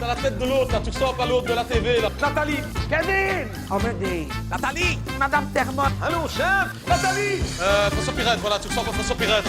t'as la tête de l'autre, là, tu ressembles à l'autre de la TV, là. Nathalie. Kevin! Amédée! Nathalie. Madame Termotte! Allô, chef. Nathalie. François Pirette, voilà, tu ressembles à François Pirette.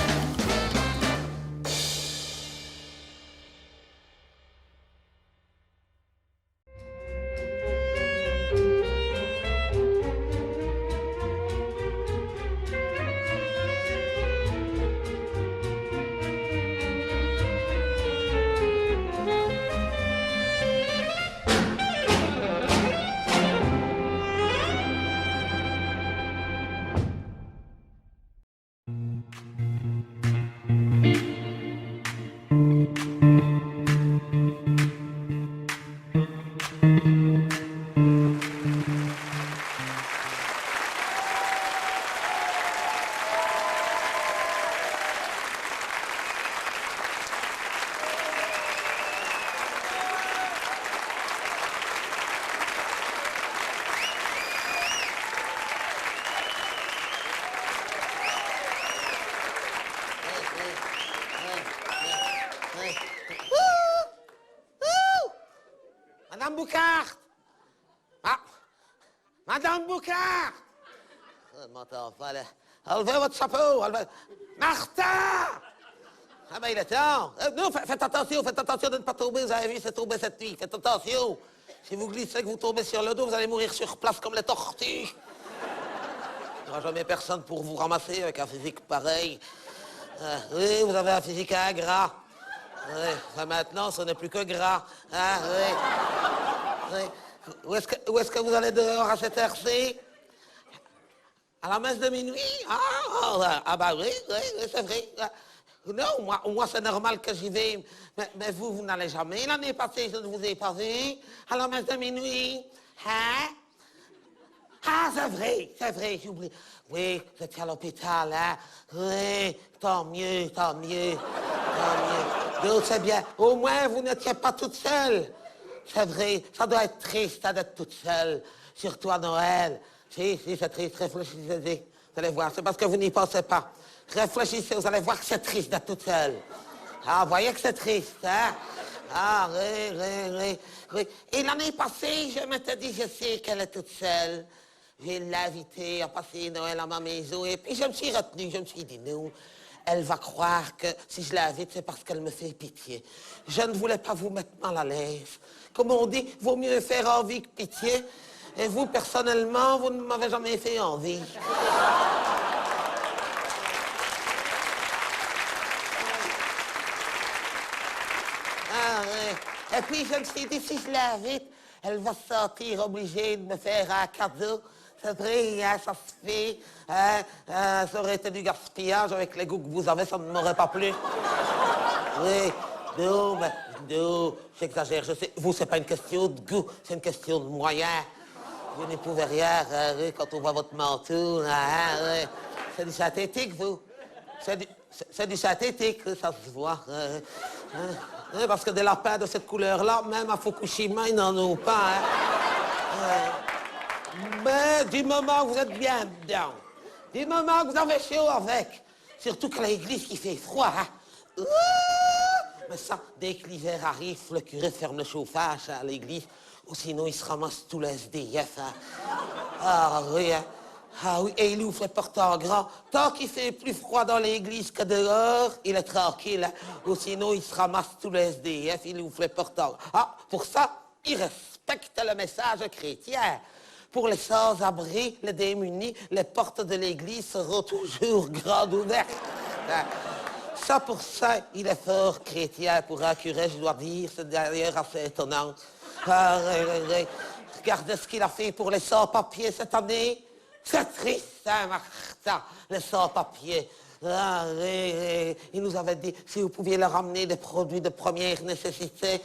Madame Boucard! Ah! Madame Boucard! Je ne m'entends pas, là. Enlevez votre chapeau! Martha! Ah ben, il est temps! Non, faites attention de ne pas tomber. Vous avez vu, c'est tombé cette nuit. Faites attention! Si vous glissez, que vous tombez sur le dos, vous allez mourir sur place comme les tortues. Il n'y aura jamais personne pour vous ramasser avec un physique pareil. Oui, vous avez un physique à gras. Oui, ça, maintenant, ce n'est plus que gras. Ah, oui. Oui. Où est-ce que vous allez dehors à cette heure-ci? À la messe de minuit? Ah bah oui, c'est vrai. Non, moi c'est normal que j'y vais. Mais vous n'allez jamais. L'année passée, je ne vous ai pas vu. À la messe de minuit. Hein? Ah, c'est vrai, j'oublie. Oui, vous étiez à l'hôpital, hein? Oui, tant mieux. Donc, c'est bien. Au moins, vous n'étiez pas toute seule. C'est vrai, ça doit être triste d'être toute seule, surtout à Noël. Si, c'est triste, réfléchissez. Vous allez voir, c'est parce que vous n'y pensez pas. Réfléchissez, vous allez voir que c'est triste d'être toute seule. Ah, vous voyez que c'est triste, hein? Ah, oui. Et l'année passée, je m'étais dit, je sais qu'elle est toute seule. Je vais l'inviter à passer Noël à ma maison. Et puis, je me suis retenu, je me suis dit, non. Elle va croire que si je l'invite, c'est parce qu'elle me fait pitié. Je ne voulais pas vous mettre mal à l'aise. Comme on dit, vaut mieux faire envie que pitié. Et vous, personnellement, vous ne m'avez jamais fait envie. Ah, ouais. Et puis, je me suis dit, si je l'invite, elle va se sentir obligée de me faire un cadeau. C'est vrai, hein, ça se fait. Hein, ça aurait été du gaspillage avec les goûts que vous avez, ça ne m'aurait pas plu. Oui, non, j'exagère, je sais. Vous, c'est pas une question de goût, c'est une question de moyens. Vous n'y pouvez rien, quand on voit votre manteau. Hein, c'est du synthétique, vous. C'est du synthétique, ça se voit. Parce que des lapins de cette couleur-là, même à Fukushima, ils n'en ont pas. Hein. Mais du moment que vous êtes bien dedans, du moment que vous avez chaud avec, surtout qu'à l'église qui fait froid, hein. Mais ça, dès que l'hiver arrive, le curé ferme le chauffage à l'église, ou sinon il se ramasse tous les SDF. Hein. Ah oui, hein. Ah oui, et il ouvre les portes en grand. Tant qu'il fait plus froid dans l'église que dehors, il est tranquille. Hein. Ou sinon il se ramasse tous les SDF, il ouvre les portes en grand. Ah, pour ça, il respecte le message chrétien. Pour les sans-abri, les démunis, les portes de l'église seront toujours grandes ouvertes. Ça, pour ça, il est fort chrétien. Pour un curé, je dois dire, c'est d'ailleurs assez étonnant. Regardez ce qu'il a fait pour les sans-papiers cette année. C'est triste, hein, Martha, les sans-papiers. Il nous avait dit, si vous pouviez leur amener des produits de première nécessité.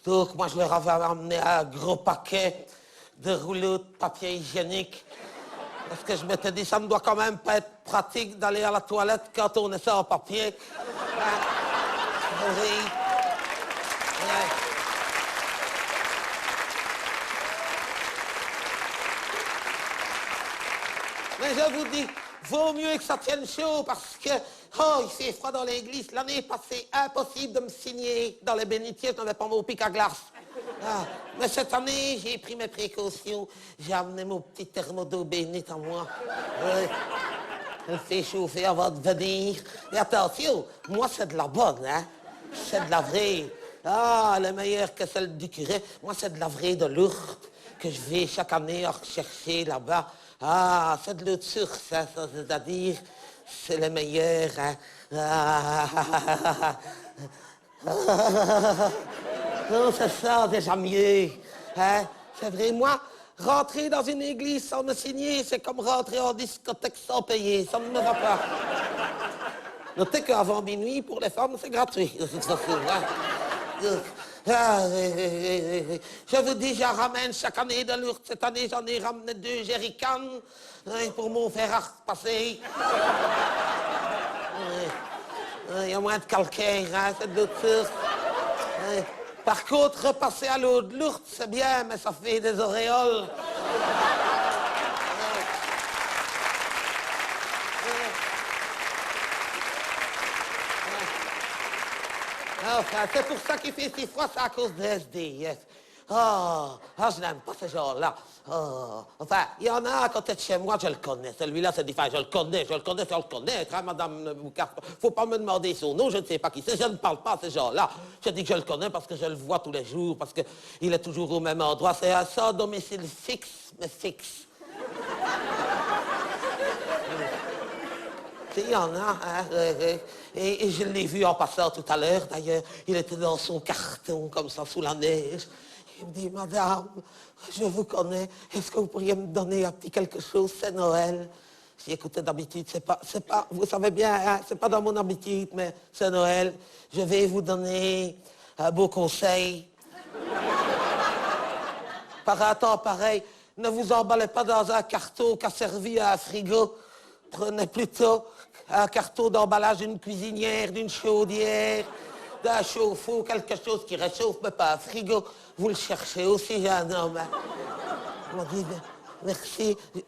Donc, moi, je leur avais amené un gros paquet de rouleaux de papier hygiénique. Parce que je m'étais dit, ça ne doit quand même pas être pratique d'aller à la toilette quand on est sans papier. Oui. Ouais. Mais je vous dis, vaut mieux que ça tienne chaud parce que, il fait froid dans l'église. L'année passée, impossible de me signer dans les bénitiers, je n'avais pas mon pic à glace. Ah, mais cette année, j'ai pris mes précautions. J'ai amené mon petit thermo d'eau bénite en moi. Elle fait chauffer avant de venir. Et attention, moi, c'est de la bonne, hein? C'est de la vraie. Ah, elle est meilleure que celle du curé. Moi, c'est de la vraie de Lourdes que je vais chaque année rechercher là-bas. Ah, c'est de l'eau de source, hein, ça, c'est-à-dire, c'est le meilleur, hein? Non, c'est ça, déjà mieux. Hein? C'est vrai, moi, rentrer dans une église sans me signer, c'est comme rentrer en discothèque sans payer. Ça ne me va pas. Notez qu'avant minuit, pour les femmes, c'est gratuit, de toute façon. Hein? Je vous dis, j'en ramène chaque année de Lourdes. Cette année, j'en ai ramené 2 jerrycans pour mon fer à repasser. Il y a moins de calcaire, hein, c'est de l'eau de source. Par contre, repasser à l'eau de Lourdes, c'est bien, mais ça fait des auréoles. Enfin, c'est pour ça qu'il fait si froid, c'est à cause des SDF. Je n'aime pas ce genre-là. Enfin, il y en a à côté de chez moi, je le connais. Celui-là, c'est différent. Je le connais, sans le connaître, hein, Madame Boucard. Faut pas me demander son nom, je ne sais pas qui c'est. Je ne parle pas à ce genre-là. Je dis que je le connais parce que je le vois tous les jours, parce qu'il est toujours au même endroit. C'est un sans domicile fixe, mais fixe. Il y en a, hein, et je l'ai vu en passant tout à l'heure, d'ailleurs. Il était dans son carton, comme ça, sous la neige. Il me dit, Madame, je vous connais, est-ce que vous pourriez me donner un petit quelque chose, c'est Noël. J'ai écouté d'habitude, c'est pas, vous savez bien, hein, c'est pas dans mon habitude, mais c'est Noël. Je vais vous donner un beau conseil. Par un temps pareil, ne vous emballez pas dans un carton qui a servi à un frigo. Prenez plutôt un carton d'emballage d'une cuisinière, d'une chaudière, d'un chauffe-eau, quelque chose qui réchauffe, mais pas un frigo. Vous le cherchez aussi, jeune homme. Il m'a dit,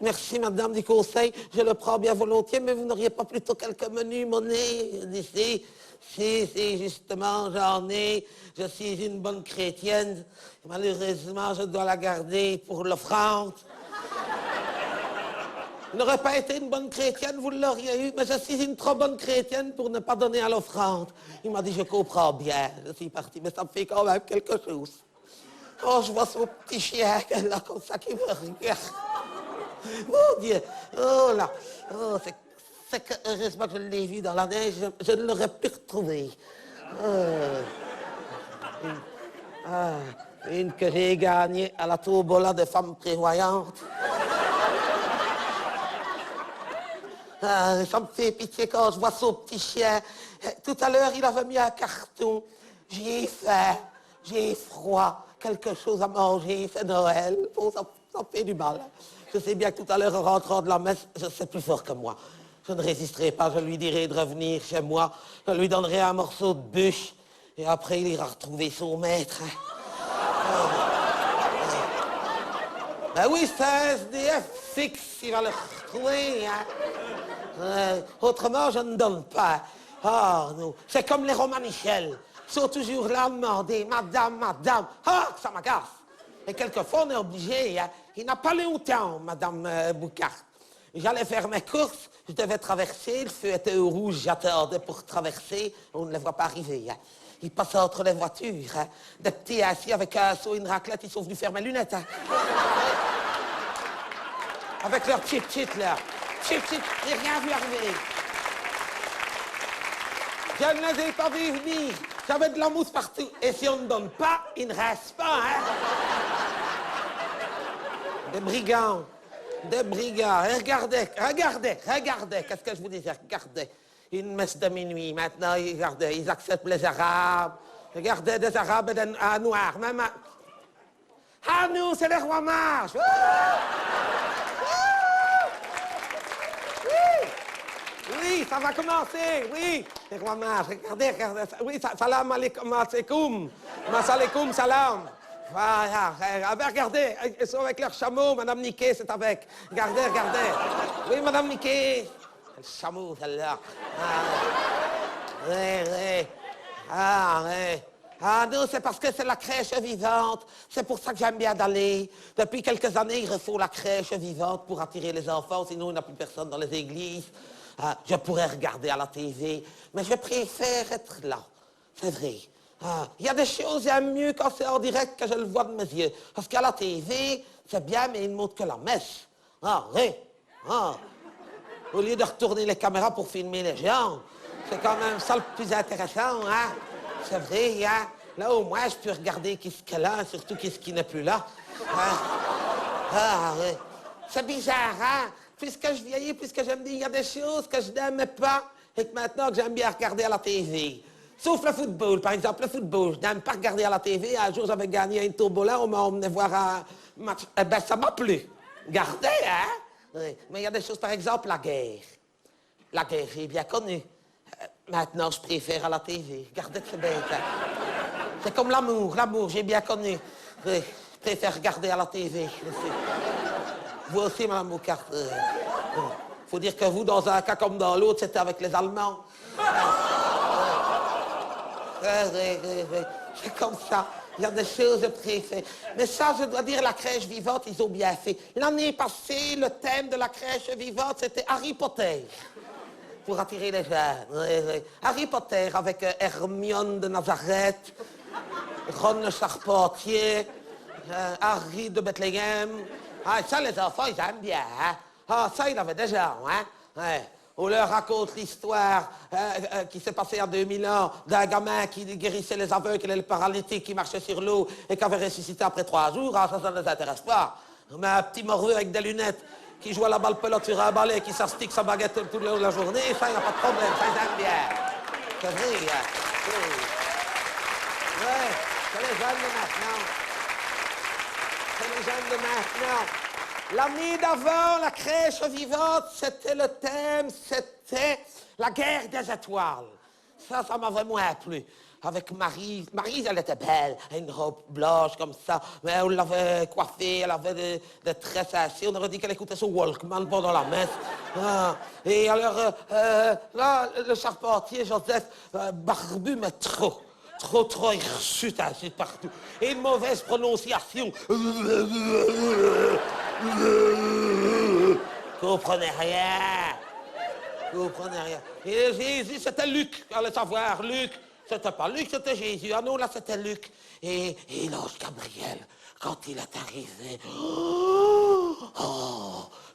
merci madame du conseil, je le prends bien volontiers, mais vous n'auriez pas plutôt quelques menus monnaie d'ici? Si, justement, j'en ai. Je suis une bonne chrétienne. Malheureusement, je dois la garder pour l'offrande. Je n'aurais pas été une bonne chrétienne, vous l'auriez eu, mais je suis une trop bonne chrétienne pour ne pas donner à l'offrande. Il m'a dit, je comprends bien, je suis parti, mais ça me fait quand même quelque chose. Oh, je vois son petit chien, là, comme ça, qui me regarde. Mon Dieu, oh là, oh, c'est que heureusement que je l'ai vu dans la neige, je ne l'aurais plus retrouvé. Une que j'ai gagnée à la tombola de femmes prévoyantes. Ça me fait pitié quand je vois son petit chien. Tout à l'heure, il avait mis un carton. J'ai faim, j'ai froid, quelque chose à manger, c'est Noël. Oh, ça me fait du mal. Je sais bien que tout à l'heure, en rentrant de la messe, c'est plus fort que moi. Je ne résisterai pas, je lui dirai de revenir chez moi. Je lui donnerai un morceau de bûche. Et après, il ira retrouver son maître. Ben oui, c'est un SDF fixe, il va le retrouver, hein. Autrement, je ne donne pas. Ah, non. C'est comme les Romanichels. Ils sont toujours là à demander, madame, madame. Ah, ça m'agace. Et quelquefois, on est obligé. Hein. Il n'a pas longtemps, madame Boucard. J'allais faire mes courses, je devais traverser, le feu était au rouge, j'attendais pour traverser, on ne les voit pas arriver. Hein. Ils passaient entre les voitures. Hein. Des petits assis avec un seau et une raclette, ils sont venus faire mes lunettes. Hein. Avec leur chip-chip, là. Chip-chip, j'ai rien vu arriver. Je ne les ai pas vus venir. J'avais de la mousse partout. Et si on ne donne pas, il ne reste pas, hein. Des brigands. Des brigands. Et regardez. Qu'est-ce que je vous disais? Regardez. Une messe de minuit. Maintenant, regardez, ils acceptent les Arabes. Regardez, des Arabes et des Noirs. Même à nous, c'est les rois mages. Oui, ça va commencer, oui. Les rois mages, regardez. Oui, salam alaikum, alaikum, salam. Voilà, regardez, ils sont avec leur chameau, Madame Niquet, c'est avec. Regardez. Oui, Madame Niquet. Le chameau, celle-là. Oui. Ah non, c'est parce que c'est la crèche vivante. C'est pour ça que j'aime bien d'aller. Depuis quelques années, il faut la crèche vivante pour attirer les enfants, sinon il n'y a plus personne dans les églises. Ah, je pourrais regarder à la TV, mais je préfère être là. C'est vrai. Ah, il y a des choses, j'aime mieux quand c'est en direct que je le vois de mes yeux. Parce qu'à la TV, c'est bien, mais ils ne montrent que la messe. Ah, oui. Ah. Au lieu de retourner les caméras pour filmer les gens, c'est quand même ça le plus intéressant, hein? C'est vrai, hein? Là, au moins, je peux regarder qui ce qu'elle a, surtout qui ce qui n'est plus là. Hein? Ah, oui. C'est bizarre, hein? Puisque je vieillis, puisque je me dis, il y a des choses que je n'aimais pas et que maintenant que j'aime bien regarder à la TV. Sauf le football, par exemple, le football. Je n'aime pas regarder à la TV. Un jour, j'avais gagné une tombola, on m'a emmené voir un match. Eh ben, ça m'a plu. Regardez, hein? Oui. Mais il y a des choses, par exemple, la guerre. La guerre, j'ai bien connu. Maintenant, je préfère à la TV. Regardez que c'est bête, hein? C'est comme l'amour, j'ai bien connu. Oui, je préfère regarder à la TV. Vous aussi, Mme Boucard. Faut dire que vous, dans un cas comme dans l'autre, c'était avec les Allemands. C'est comme ça. Il y a des choses que je préfère. Mais ça, je dois dire, la crèche vivante, ils ont bien fait. L'année passée, le thème de la crèche vivante, c'était Harry Potter. Pour attirer les jeunes. Harry Potter avec Hermione de Nazareth, Ron le Charpentier, Harry de Bethléem. Ah, ça, les enfants, ils aiment bien. Hein? Ah, ça, il avait déjà, hein? Ouais. On leur raconte l'histoire qui s'est passée en 2000 ans d'un gamin qui guérissait les aveugles et les paralytiques, qui marchait sur l'eau et qui avait ressuscité après 3 jours. Ah, ça ne les intéresse pas. Mais un petit morveux avec des lunettes qui joue à la balle pelote sur un balai, qui s'astique sa baguette toute la journée, ça, il n'y a pas de problème, ça, ils aiment bien. C'est vrai, hein? Oui. Ouais, c'est les jeunes de maintenant. C'est les jeunes de maintenant. L'année d'avant, la crèche vivante, c'était le thème, c'était la guerre des étoiles. Ça m'avait moins plu. Avec Marie. Marie, elle était belle, une robe blanche comme ça, mais on l'avait coiffée, elle avait des tresses assis. On aurait dit qu'elle écoutait son Walkman pendant la messe. Ah. Et alors, là, le charpentier, Joseph, barbu, mais trop. Trop, il rechute ainsi partout. Et une mauvaise prononciation. Comprenez rien. Comprenez rien. Et Jésus, c'était Luc, allez savoir, Luc. C'était pas Luc, c'était Jésus. Ah non, là, c'était Luc. Et l'ange Gabriel, quand il est arrivé,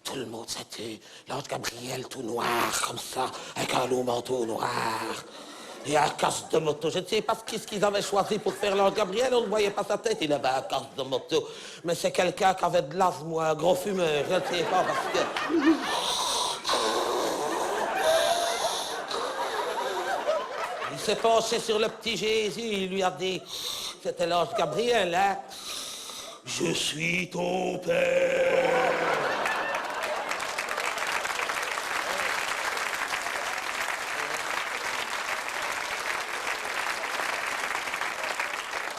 tout le monde s'est tu. L'ange Gabriel, tout noir, comme ça, avec un long manteau noir. Et un casque de moto. Je ne sais pas ce qu'ils avaient choisi pour faire l'ange Gabriel. On ne voyait pas sa tête. Il avait un casque de moto. Mais c'est quelqu'un qui avait de l'asthme ou un gros fumeur. Je ne sais pas parce que... Il s'est penché sur le petit Jésus. Il lui a dit... C'était l'ange Gabriel, hein? Je suis ton père.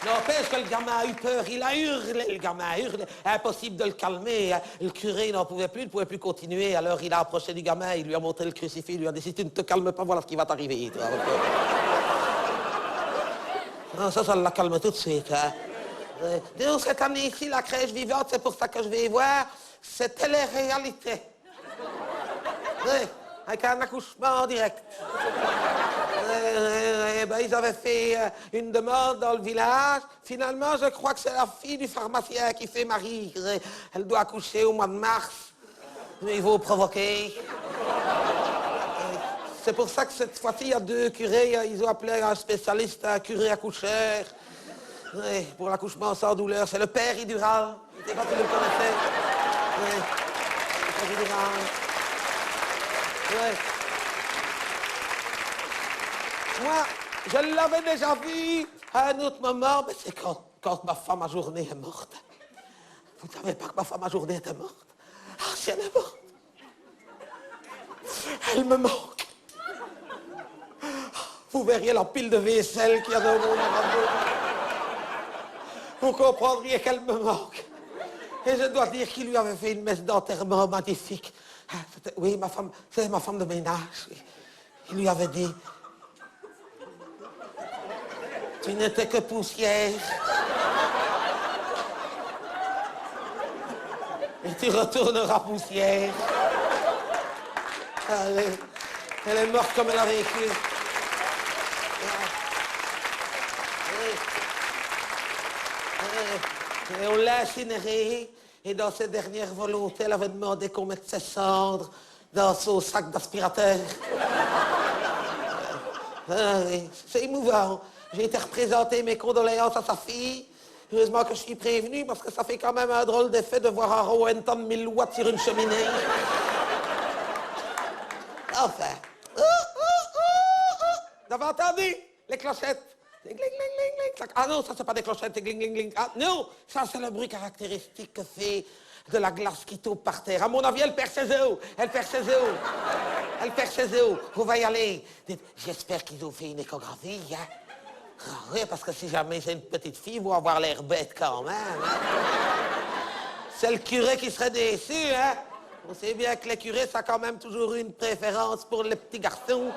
N'empêche que le gamin a eu peur, il a hurlé, le gamin a hurlé. Impossible de le calmer. Le curé n'en pouvait plus, il ne pouvait plus continuer. Alors il a approché du gamin, il lui a montré le crucifix, il lui a dit, si tu ne te calmes pas, voilà ce qui va t'arriver. Non, ça l'a calmé tout de suite. Hein. Donc cette année-ci, la crèche vivante, c'est pour ça que je vais y voir, c'est télé-réalité. Oui, avec un accouchement en direct. Ben, ils avaient fait une demande dans le village. Finalement, je crois que c'est la fille du pharmacien qui fait Marie. Elle doit accoucher au mois de mars. Mais il faut provoquer. C'est pour ça que cette fois-ci, il y a 2 curés. Ils ont appelé un spécialiste, un curé accoucheur. Oui, pour l'accouchement sans douleur. C'est le père Idural. Je ne sais pas si vous le connaissez. Oui, le père Idural. Oui. Moi, je l'avais déjà vu à un autre moment, mais c'est quand ma femme à journée est morte. Vous ne savez pas que ma femme à journée était morte? Ah, si elle est morte, elle me manque. Vous verriez la pile de vaisselle qu'il y a dans mon lavabo. Vous comprendriez qu'elle me manque. Et je dois dire qu'il lui avait fait une messe d'enterrement magnifique. Oui, c'est ma femme de ménage. Il lui avait dit... Tu n'étais que poussière. Et tu retourneras poussière. Allez, elle est morte comme elle a vécu. Et on l'a incinérée. Et dans ses dernières volontés, elle avait demandé qu'on mette ses cendres dans son sac d'aspirateur. C'est émouvant. J'ai été représenter mes condoléances à sa fille. Heureusement que je suis prévenu parce que ça fait quand même un drôle d'effet de voir un Rowenton de 1000 watts sur une cheminée. Enfin. Vous avez entendu? Les clochettes. Gling, gling, gling, gling. Ah non, ça c'est pas des clochettes, c'est gling, gling, gling. Ah non, ça c'est le bruit caractéristique que fait de la glace qui tombe par terre. À mon avis, elle perd ses os. Elle perd ses os. Elle perd ses os. On va y aller. Dites, j'espère qu'ils ont fait une échographie, hein? Ah oui, parce que si jamais c'est une petite fille, ils vont avoir l'air bête quand même. Hein? C'est le curé qui serait déçu, hein? On sait bien que les curés, ça a quand même toujours eu une préférence pour les petits garçons.